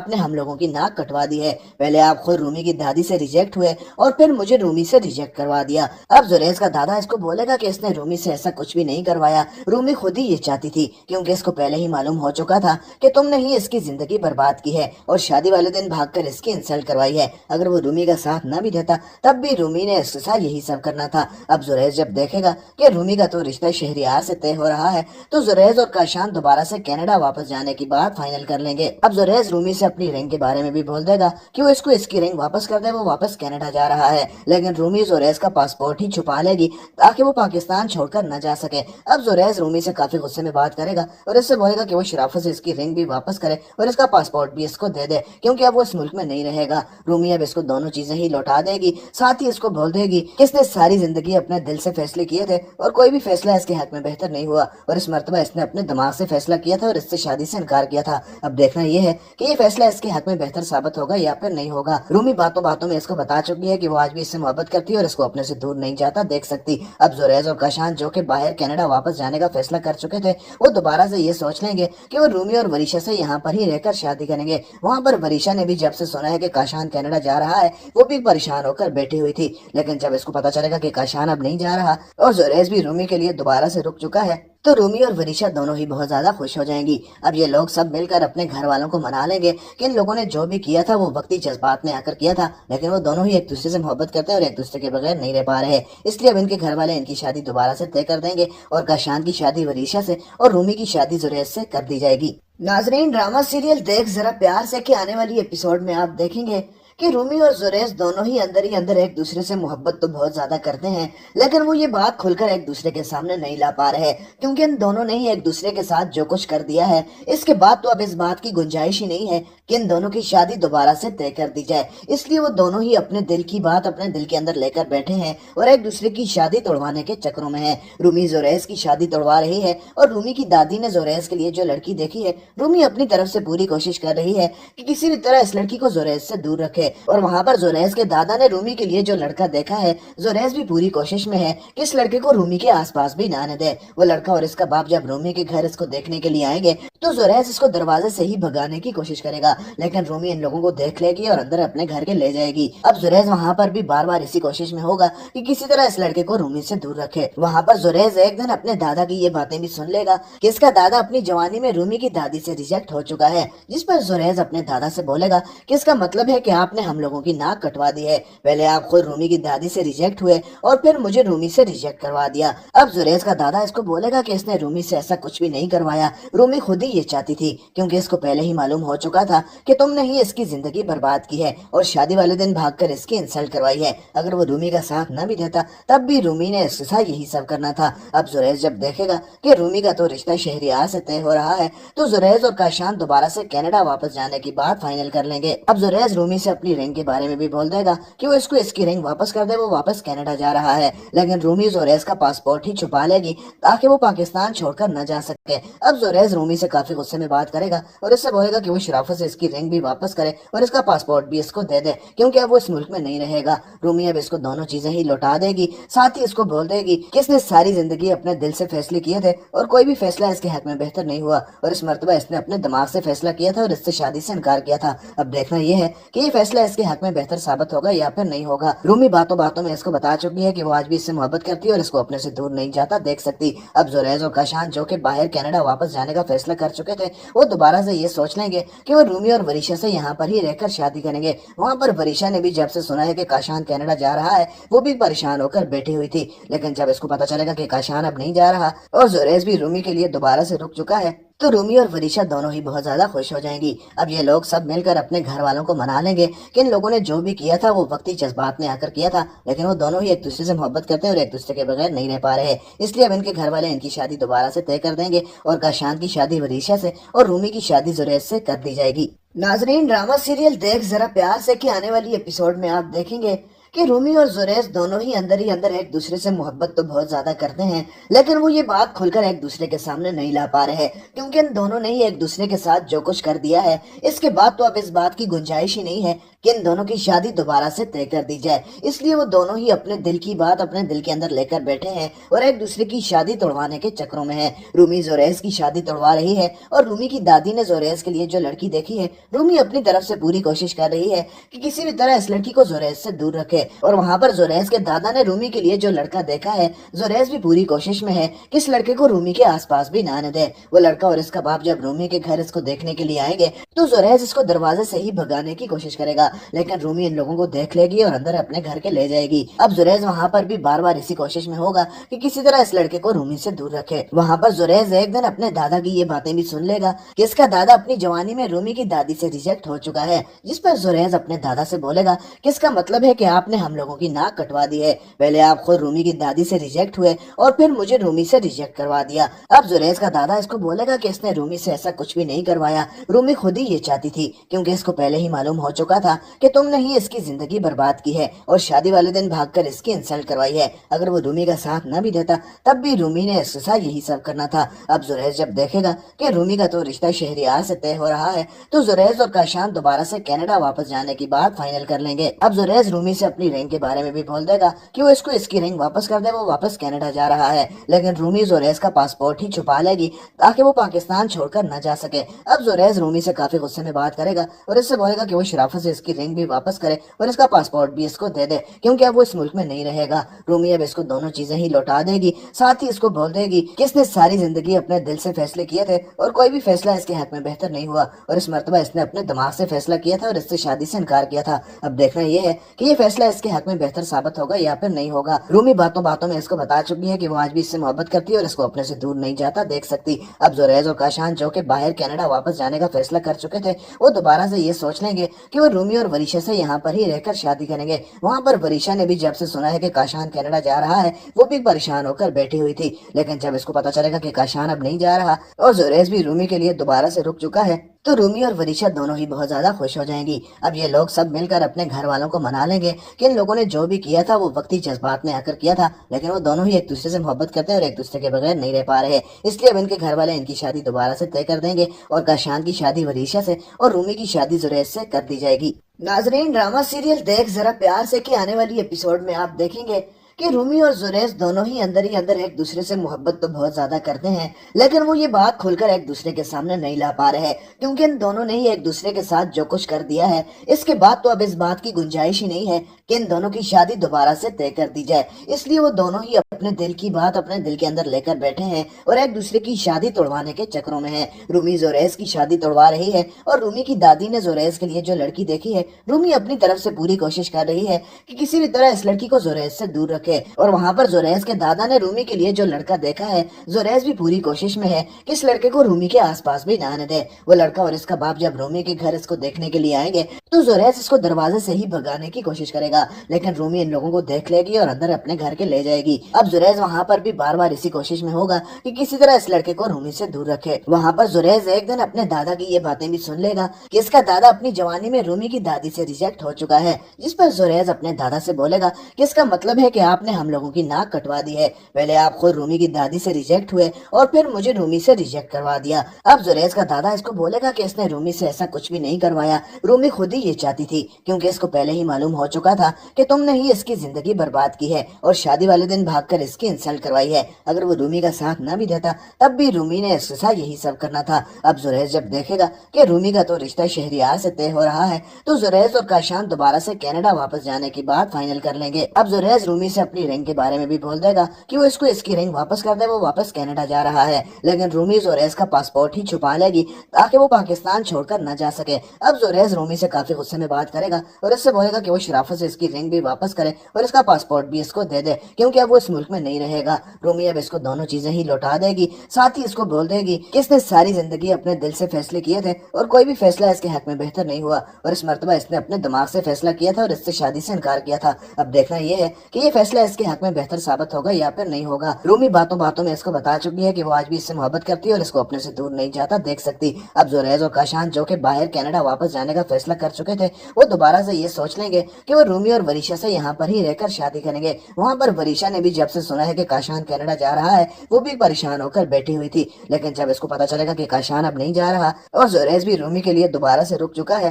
آپ نے ہم لوگوں کی ناک کٹوا دی ہے. پہلے آپ خود رومی کی دادی سے ریجیکٹ ہوئے اور پھر مجھے رومی سے ریجیکٹ کروا دیا. اب زریز کا دادا اس کو بولے گا کہ اس نے رومی سے ایسا کچھ بھی نہیں کروایا, رومی خود ہی یہ چاہتی تھی, کیونکہ اس کو پہلے ہی معلوم ہو چکا تھا کہ تم نے ہی اس کی زندگی برباد کی ہے اور شادی والے دن بھاگ کر اس کی انسلٹ کروائی ہے. اگر وہ رومی کا ساتھ نہ بھی دیتا تب بھی رومی نے اس کے ساتھ یہی سب کرنا تھا. اب زریز جب دیکھے گا کہ رومی کا تو رشتہ شہریار سے طے ہو رہا ہے تو زریز اور کاشان دوبارہ سے کینیڈا واپس جانے کی بات فائنل کر لیں گے. اب زریز رومی سے اپنی رنگ کے بارے میں بھی بول دے گا کہ وہ اس کو اس کی رنگ واپس کر دے, وہ واپس کینیڈا جا رہا ہے, لیکن رومی زریز کا پاسپورٹ ہی چھپا لے گی تاکہ وہ پاکستان چھوڑ کر نہ جا سکے. اب زریز رومی سے کافی غصے میں بات کرے گا اور اس سے بولے گا کہ وہ شرافت سے اس کی رنگ بھی واپس کرے اور اس کا پاسپورٹ بھی اس کو دے دے, کیونکہ اب وہ اس ملک میں نہیں رہے گا. رومی اب اس کو دونوں چیزیں ہی لوٹا دے گی, ساتھ ہی اس کو بول دے گی کہ اس نے ساری زندگی اپنے دل سے فیصلے کیے تھے اور کوئی بھی فیصلہ اس کے حق میں بہتر نہیں ہوا, اور اس مرتبہ اس نے اپنے دماغ سے فیصلہ کیا تھا اور اس سے شادی سے انکار کیا تھا. اب دیکھنا یہ ہے کہ یہ فیصلہ اس کے حق میں بہتر ثابت ہوگا یا پھر نہیں ہوگا. رومی باتوں باتوں میں اس کو بتا چکی ہے کہ وہ آج بھی اس سے محبت کرتی ہے اور اس کو اپنے سے دور نہیں جاتا دیکھ سکتی. اب زریز اور کاشان جو کہ باہر کینیڈا واپس جانے کا فیصلہ کر چکے تھے وہ دوبارہ سے یہ سوچ لیں گے کہ وہ رومی اور وریشا سے یہاں پر ہی رہ کر شادی کریں گے. وہاں پر وریشا نے بھی جب سے سنا ہے کہ کاشان کینیڈا جا رہا ہے وہ بھی پریشان ہو کر بیٹھی ہوئی تھی, لیکن جب اس کو پتا چلے گا کہ کاشان اب نہیں جا رہا اور زریز بھی رومی کے لیے دوبارہ سے رک چکا ہے تو رومی اور وریشا دونوں ہی بہت زیادہ خوش ہو جائیں گی. اب یہ لوگ سب مل کر اپنے گھر والوں کو منا لیں گے کہ ان لوگوں نے جو بھی کیا تھا وہ وقتی جذبات میں آ کر کیا تھا, لیکن وہ دونوں ہی ایک دوسرے سے محبت کرتے ہیں اور ایک دوسرے کے بغیر نہیں رہ پا رہے, اس لیے اب ان کے گھر والے ان کی شادی دوبارہ سے طے کر دیں گے اور کاشان کی شادی وریشا سے اور رومی کی شادی زریز سے کر دی جائے گی. ناظرین, ڈرامہ سیریل دیکھ ذرا پیار سے کہ آنے والی ایپیسوڈ میں آپ دیکھیں گے کہ رومی اور زریز دونوں ہی اندر ایک دوسرے سے محبت تو بہت زیادہ کرتے ہیں, لیکن وہ یہ بات کھل کر ایک دوسرے کے سامنے نہیں لا پا رہے, کیونکہ ان دونوں نے ہی ایک دوسرے کے ساتھ جو کچھ کر دیا ہے اس کے بعد تو اب اس بات کی گنجائش ہی نہیں ہے کہ ان دونوں کی شادی دوبارہ سے طے کر دی جائے. اس لیے وہ دونوں ہی اپنے دل کی بات اپنے دل کے اندر لے کر بیٹھے ہیں اور ایک دوسرے کی شادی توڑوانے کے چکروں میں ہیں. رومی زریز کی شادی توڑوا رہی ہے اور رومی کی دادی نے زریز کے لیے جو لڑکی دیکھی ہے, رومی اپنی طرف سے پوری کوشش کر رہی ہے کہ کسی بھی طرح اس لڑکی کو زریز سے دور رکھے, اور وہاں پر زریز کے دادا نے رومی کے لیے جو لڑکا دیکھا ہے زریز بھی پوری کوشش میں ہے کہ اس لڑکے کو رومی کے آس پاس بھی نہ آنے دے. وہ لڑکا اور اس کا باپ جب رومی کے گھر اس کو دیکھنے کے لیے آئیں گے تو زریز اس کو دروازے سے ہی بھگانے کی کوشش کرے گا, لیکن رومی ان لوگوں کو دیکھ لے گی اور اندر اپنے گھر کے لے جائے گی. اب زریز وہاں پر بھی بار بار اسی کوشش میں ہوگا کہ کسی طرح اس لڑکے کو رومی سے دور رکھے. وہاں پر زریز ایک دن اپنے دادا کی یہ باتیں بھی سن لے گا کہ اس کا دادا اپنی جوانی میں رومی کی دادی سے ریجیکٹ ہو چکا ہے, جس پر زریز اپنے دادا سے بولے گا کہ اس کا مطلب ہے کہ آپ نے ہم لوگوں کی ناک کٹوا دی ہے. پہلے آپ خود رومی کی دادی سے ریجیکٹ ہوئے اور پھر مجھے رومی سے ریجیکٹ کروا دیا. اب زریز کا دادا اس کو بولے گا کہ اس نے رومی سے ایسا کچھ بھی نہیں کروایا, رومی خود ہی یہ چاہتی تھی, کیونکہ اس کو پہلے ہی معلوم ہو چکا تھا کہ تم نے ہی اس کی زندگی برباد کی ہے اور شادی والے دن بھاگ کر اس کی انسلٹ کروائی ہے. اگر وہ رومی کا ساتھ نہ بھی دیتا تب بھی رومی نے اس کے ساتھ یہی سب کرنا تھا. اب زریز جب دیکھے گا کہ رومی کا تو رشتہ شہریار سے طے ہو رہا ہے تو زریز اور کاشان دوبارہ سے کینیڈا واپس جانے کی بات فائنل کر لیں گے. اب زریز رومی سے اپنی رنگ کے بارے میں بھی بول دے گا کہ وہ اس کو اس کی رنگ واپس کر دے, وہ واپس کینیڈا جا رہا ہے, لیکن رومی زریز کا پاسپورٹ ہی چھپا لے گی تاکہ وہ پاکستان چھوڑ کر نہ جا سکے. اب زریز رومی سے کافی غصے میں بات کرے گا اور اس سے بولے گا کہ وہ شرافت سے اس کی رنگ بھی واپس کرے اور اس کا پاسپورٹ بھی اس کو دے دے, کیونکہ اب وہ اس ملک میں نہیں رہے گا. رومی اب اس کو دونوں چیزیں ہی لوٹا دے گی, ساتھ ہی اس کو بول دے گی کہ اس نے ساری زندگی اپنے دل سے فیصلے کیے تھے اور کوئی بھی فیصلہ اس کے حق میں بہتر نہیں ہوا, اور اس مرتبہ اس نے اپنے دماغ سے فیصلہ کیا تھا اور اس سے شادی سے انکار کیا تھا. اب دیکھنا یہ ہے کہ یہ فیصلہ اس کے حق میں بہتر ثابت ہوگا یا پھر نہیں ہوگا. رومی باتوں باتوں میں اس کو بتا چکی ہے کہ وہ آج بھی اس سے محبت کرتی ہے اور اس کو اپنے سے دور نہیں جاتا دیکھ سکتی. اب زریز اور کاشان جو کہ باہر کینیڈا واپس جانے کا فیصلہ کر چکے تھے وہ دوبارہ سے یہ سوچ لیں گے کہ وہ رومی اور وریشا سے یہاں پر ہی رہ کر شادی کریں گے. وہاں پر وریشا نے بھی جب سے سنا ہے کہ کاشان کینیڈا جا رہا ہے وہ بھی پریشان ہو کر بیٹھی ہوئی تھی, لیکن جب اس کو پتا چلے گا کہ کاشان اب نہیں جا رہا اور زریز بھی رومی کے لیے دوبارہ سے رک چکا ہے تو رومی اور وریشا دونوں ہی بہت زیادہ خوش ہو جائیں گی. اب یہ لوگ سب مل کر اپنے گھر والوں کو منا لیں گے کہ ان لوگوں نے جو بھی کیا تھا وہ وقتی جذبات میں آ کر کیا تھا, لیکن وہ دونوں ہی ایک دوسرے سے محبت کرتے ہیں اور ایک دوسرے کے بغیر نہیں رہ پا رہے, اس لیے اب ان کے گھر والے ان کی شادی دوبارہ سے طے کر دیں گے اور کاشان کی شادی وریشا سے اور رومی کی شادی زریز سے کر دی جائے گی. ناظرین, ڈرامہ سیریل دیکھ ذرا پیار سے کہ آنے والی ایپیسوڈ میں آپ دیکھیں گے کہ رومی اور زریز دونوں ہی اندر ایک دوسرے سے محبت تو بہت زیادہ کرتے ہیں, لیکن وہ یہ بات کھل کر ایک دوسرے کے سامنے نہیں لا پا رہے, کیونکہ ان دونوں نے ہی ایک دوسرے کے ساتھ جو کچھ کر دیا ہے اس کے بعد تو اب اس بات کی گنجائش ہی نہیں ہے کہ ان دونوں کی شادی دوبارہ سے طے کر دی جائے، اس لیے وہ دونوں ہی اپنے دل کی بات اپنے دل کے اندر لے کر بیٹھے ہیں اور ایک دوسرے کی شادی توڑوانے کے چکروں میں ہیں۔ رومی زوریز کی شادی توڑوا رہی ہے اور رومی کی دادی نے زوریز کے لیے جو لڑکی دیکھی ہے، رومی اپنی طرف سے پوری کوشش کر رہی ہے کہ کسی بھی طرح اس لڑکی کو زوریز سے دور رکھے، اور وہاں پر زوریز کے دادا نے رومی کے لیے جو لڑکا دیکھا ہے، زوریز بھی پوری کوشش میں ہے کہ اس لڑکے کو رومی کے آس پاس بھی نہ آنے دے۔ وہ لڑکا اور اس کا باپ جب رومی کے گھر اس کو دیکھنے کے لیے آئیں گے تو زوریز اس کو دروازے سے ہی بھگانے کی کوشش کرے گا، لیکن رومی ان لوگوں کو دیکھ لے گی اور اندر اپنے گھر کے لے جائے گی۔ اب زوریز وہاں پر بھی بار بار اسی کوشش میں ہوگا کہ کسی طرح اس لڑکے کو رومی سے دور رکھے۔ وہاں پر زوریز ایک دن اپنے دادا کی یہ باتیں بھی سن لے گا کہ اس کا دادا اپنی جوانی میں رومی کی دادی سے ریجیکٹ ہو چکا ہے، جس پر زوریز اپنے دادا سے بولے گا کہ اس کا مطلب ہے کہ آپ نے ہم لوگوں کی ناک کٹوا دی ہے، پہلے آپ خود رومی کی دادی سے ریجیکٹ ہوئے اور پھر مجھے رومی سے ریجیکٹ کروا دیا۔ اب زوریز کا دادا اس کو بولے گا کہ اس نے رومی سے ایسا کچھ بھی نہیں کروایا، رومی خود ہی یہ چاہتی تھی، کیونکہ اس کو پہلے ہی معلوم ہو چکا تھا کہ تم نے ہی اس کی زندگی برباد کی ہے اور شادی والے دن بھاگ کر اس کی انسلٹ کروائی ہے۔ اگر وہ رومی کا ساتھ نہ بھی دیتا تب بھی رومی نے اس کے ساتھ یہی سب کرنا تھا۔ اب زوریز جب دیکھے گا کہ رومی کا تو رشتہ شہریار سے طے ہو رہا ہے تو زوریز اور کاشان دوبارہ سے کینیڈا واپس جانے کی بات فائنل کر لیں گے۔ اب زوریز رومی سے اپنی رنگ کے بارے میں بھی بول دے گا کہ وہ اس کو اس کی رنگ واپس کر دے، وہ واپس کینیڈا جا رہا ہے، لیکن رومی زوریز کا پاسپورٹ ہی چھپا لے گی تاکہ وہ پاکستان چھوڑ کر نہ جا سکے۔ اب زوریز رومی سے کافی غصے میں بات کرے گا اور اس سے بولے گا کہ وہ شرافت سے اس کی رنگ بھی واپس کرے اور اس کا پاسپورٹ بھی اس کو دے دے، کیونکہ اب وہ اس ملک میں نہیں رہے گا۔ رومی اب اس کو دونوں چیزیں ہی لوٹا دے گی، ساتھ ہی اس کو بول دے گی کہ اس نے ساری زندگی اپنے دل سے فیصلے کیے تھے اور کوئی بھی فیصلہ اس کے حق میں بہتر نہیں ہوا، اور اس مرتبہ اس نے اپنے دماغ سے فیصلہ کیا تھا اور اس سے شادی سے انکار کیا تھا۔ اب دیکھنا یہ ہے کہ یہ فیصلہ اس کے حق میں بہتر ثابت ہوگا یا پھر نہیں ہوگا۔ رومی باتوں باتوں میں اس کو بتا چکی ہے کہ وہ آج بھی اس سے محبت کرتی ہے اور اس کو اپنے سے دور نہیں جاتا دیکھ سکتی۔ اب زوریز اور کاشان جو کہ باہر کینیڈا واپس جانے کا فیصلہ کر چکے تھے، وہ دوبارہ سے یہ سوچ لیں گے کہ وہ رومی اور وریشا سے یہاں پر ہی رہ کر شادی کریں گے۔ وہاں پر وریشا نے بھی جب سے سنا ہے کہ کاشان کینیڈا جا رہا ہے وہ بھی پریشان ہو کر بیٹھی ہوئی تھی، لیکن جب اس کو پتا چلے گا کہ کاشان اب نہیں جا رہا اور زوریز بھی رومی کے لیے دوبارہ سے رک چکا ہے تو رومی اور وریشا دونوں ہی بہت زیادہ خوش ہو جائیں گی۔ اب یہ لوگ سب مل کر اپنے گھر والوں کو منا لیں گے کہ ان لوگوں نے جو بھی کیا تھا وہ وقتی جذبات میں آ کر کیا تھا، لیکن وہ دونوں ہی ایک دوسرے سے محبت کرتے ہیں اور ایک دوسرے کے بغیر نہیں رہ پا رہے، اس لیے اب ان کے گھر والے ان کی شادی دوبارہ سے طے کر دیں گے اور کاشان کی شادی وریشا سے اور رومی کی شادی زوریز سے کر دی جائے گی۔ ناظرین، ڈرامہ سیریل دیکھ ذرا پیار سے کہ آنے والی ایپیسوڈ میں آپ دیکھیں گے کہ رومی اور زوریز دونوں ہی اندر ایک دوسرے سے محبت تو بہت زیادہ کرتے ہیں، لیکن وہ یہ بات کھل کر ایک دوسرے کے سامنے نہیں لا پا رہے، کیونکہ ان دونوں نے ہی ایک دوسرے کے ساتھ جو کچھ کر دیا ہے اس کے بعد تو اب اس بات کی گنجائش ہی نہیں ہے کہ ان دونوں کی شادی دوبارہ سے طے کر دی جائے، اس لیے وہ دونوں ہی اپنے دل کی بات اپنے دل کے اندر لے کر بیٹھے ہیں اور ایک دوسرے کی شادی توڑوانے کے چکروں میں ہیں۔ رومی زوریز کی شادی توڑوا رہی ہے اور رومی کی دادی نے زوریز کے لیے جو لڑکی دیکھی ہے، رومی اپنی طرف سے پوری کوشش کر رہی ہے کہ کسی بھی طرح اس لڑکی کو زوریز سے دور رکھے، اور وہاں پر زوریز کے دادا نے رومی کے لیے جو لڑکا دیکھا ہے، زوریز بھی پوری کوشش میں ہے کہ اس لڑکے کو رومی کے آس پاس بھی نہ آنے دے۔ وہ لڑکا اور اس کا باپ جب رومی کے گھر اس کو دیکھنے کے لیے آئیں گے تو زوریز اس کو دروازے سے ہی بھگانے کی کوشش کرے گا، لیکن رومی ان لوگوں کو دیکھ لے گی اور اندر اپنے گھر کے لے جائے گی۔ اب زوریز وہاں پر بھی بار بار اسی کوشش میں ہوگا کہ کسی طرح اس لڑکے کو رومی سے دور رکھے۔ وہاں پر زوریز ایک دن اپنے دادا کی یہ باتیں بھی سن لے گا کہ اس کا دادا اپنی جوانی میں رومی کی دادی سے ریجیکٹ ہو چکا ہے، جس پر زوریز اپنے دادا سے بولے گا کہ اس کا مطلب ہے کہ آپ نے ہم لوگوں کی ناک کٹوا دی ہے، پہلے آپ خود رومی کی دادی سے ریجیکٹ ہوئے اور پھر مجھے رومی سے ریجیکٹ کروا دیا۔ اب زوریز کا دادا اس کو بولے گا کہ اس نے رومی سے ایسا کچھ بھی نہیں کروایا، رومی خود ہی یہ چاہتی تھی، کیونکہ اس کو پہلے ہی معلوم ہو چکا تھا کہ تم نے ہی اس کی زندگی برباد کی ہے اور شادی والے دن بھاگ کر اس کی انسلٹ کروائی ہے۔ اگر وہ رومی کا ساتھ نہ بھی دیتا تب بھی رومی نے اس کے ساتھ یہی سب کرنا تھا۔ اب زوریز جب دیکھے گا کہ رومی کا تو رشتہ شہریار سے طے ہو رہا ہے تو زوریز اور کاشان دوبارہ سے کینیڈا واپس جانے کی بات فائنل کر لیں گے۔ اب زوریز رومی سے اپنی رنگ کے بارے میں بھی بول دے گا کہ وہ اس کو اس کی رنگ واپس کر دے، وہ واپس کینیڈا جا رہا ہے، لیکن رومی زوریز کا پاسپورٹ ہی چھپا لے گی تاکہ وہ پاکستان چھوڑ کر نہ جا سکے۔ اب زوریز رومی سے کافی غصے میں بات کرے گا اور اس سے بولے گا کہ وہ شرافت سے اس کی رنگ بھی واپس کرے اور اس کا پاسپورٹ بھی اس کو دے دے، کیونکہ اب وہ اس ملک میں نہیں رہے گا۔ رومی اب اس کو دونوں چیزیں ہی لوٹا دے گی، ساتھ ہی اس کو بول دے گی کہ اس نے ساری زندگی اپنے دل سے فیصلے کیے تھے اور کوئی بھی فیصلہ اس کے حق میں بہتر نہیں ہوا، اور اس مرتبہ اس نے اپنے دماغ سے فیصلہ کیا تھا اور اس سے شادی سے انکار کیا تھا۔ اب دیکھنا یہ ہے کہ یہ فیصلہ اس کے حق میں بہتر ثابت ہوگا یا پھر نہیں ہوگا۔ رومی باتوں باتوں میں اس کو بتا چکی ہے کہ وہ آج بھی اس سے محبت کرتی ہے اور اس کو اپنے سے دور نہیں جاتا دیکھ سکتی۔ اب زوریز اور کاشان جو کہ باہر کینیڈا واپس جانے کا فیصلہ کر چکے تھے، وہ دوبارہ سے یہ سوچ لیں گے کہ وہ رومی اور وریشا سے یہاں پر ہی رہ کر شادی کریں گے۔ وہاں پر وریشا نے بھی جب سے سنا ہے کہ کاشان کینیڈا جا رہا ہے وہ بھی پریشان ہو کر بیٹھی ہوئی تھی، لیکن جب اس کو پتا چلے گا کہ کاشان اب نہیں جا رہا اور زوریز بھی رومی کے لیے دوبارہ سے رک چکا ہے